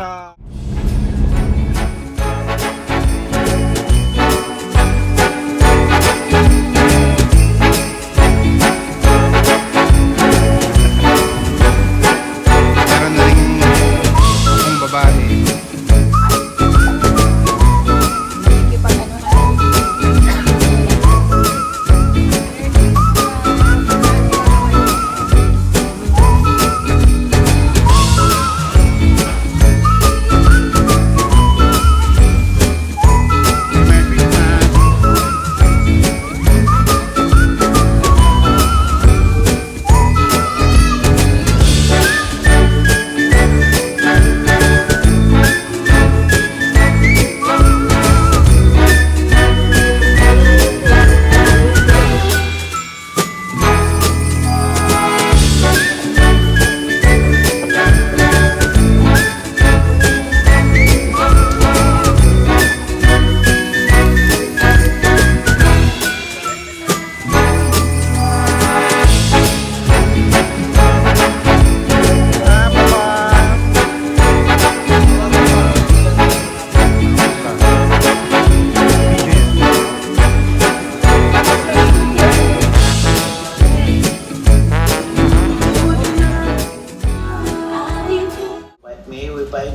Puta. Meron na rin akong babae.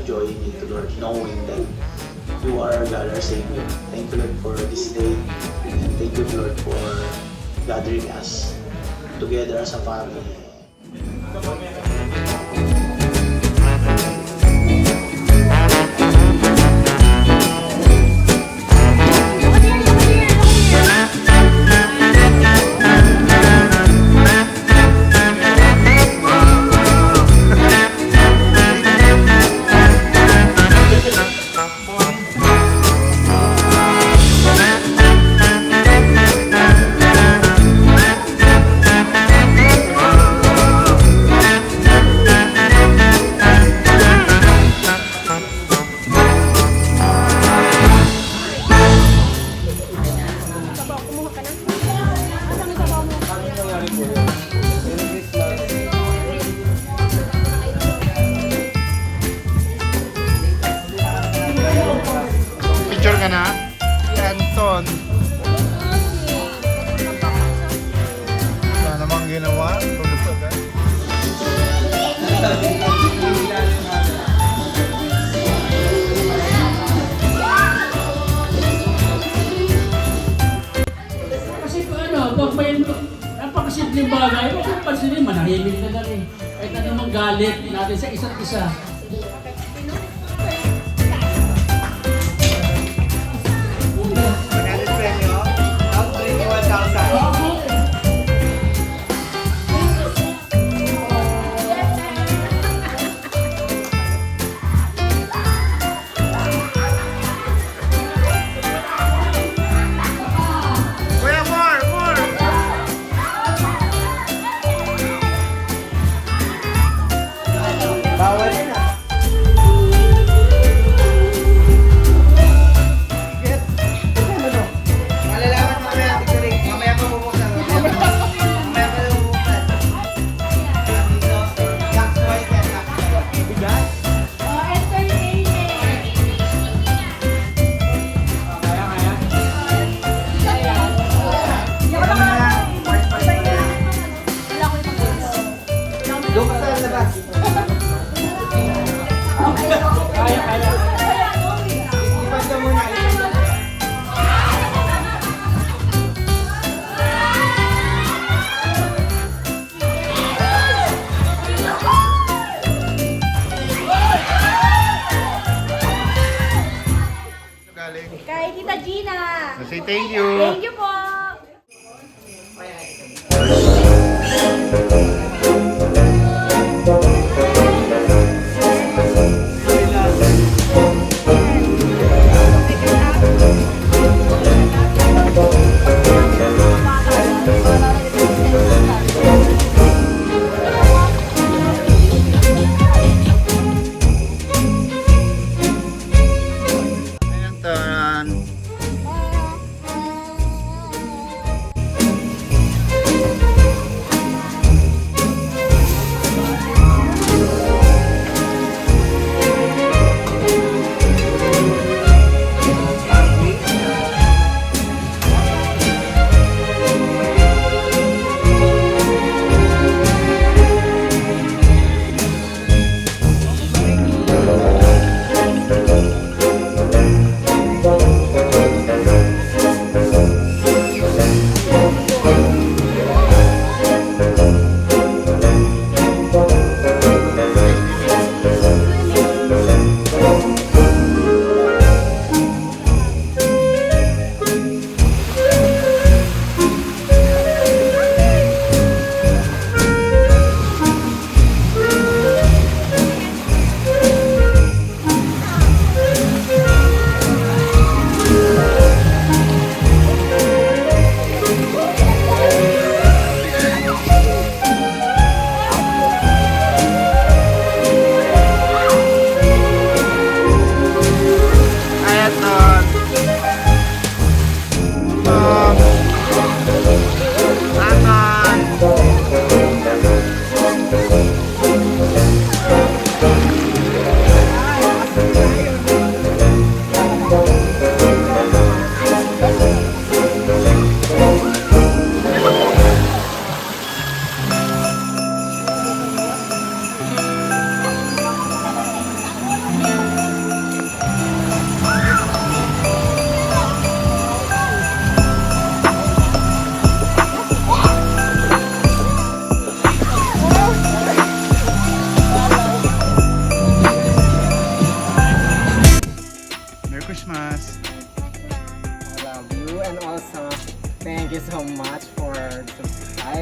enjoying it, Lord, knowing that you are God our Savior. Thank you, Lord, for this day. And thank you, Lord, for gathering us together as a family. Picture ka na? Si Anton. Wala namang ginawa. Tulog agad. Kasi pag may napakasimpleng bagay, huwag kang pansinin, manahimik na lang eh. Kahit na naman galit natin sa isa't isa. Kay Tita Gina. Say thank you. Thank you po.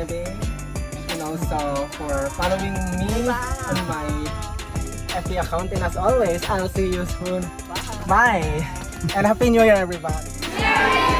Bebe, and also for following me on my FB account. And as always, I'll see you soon. Bye! And Happy New Year, everybody!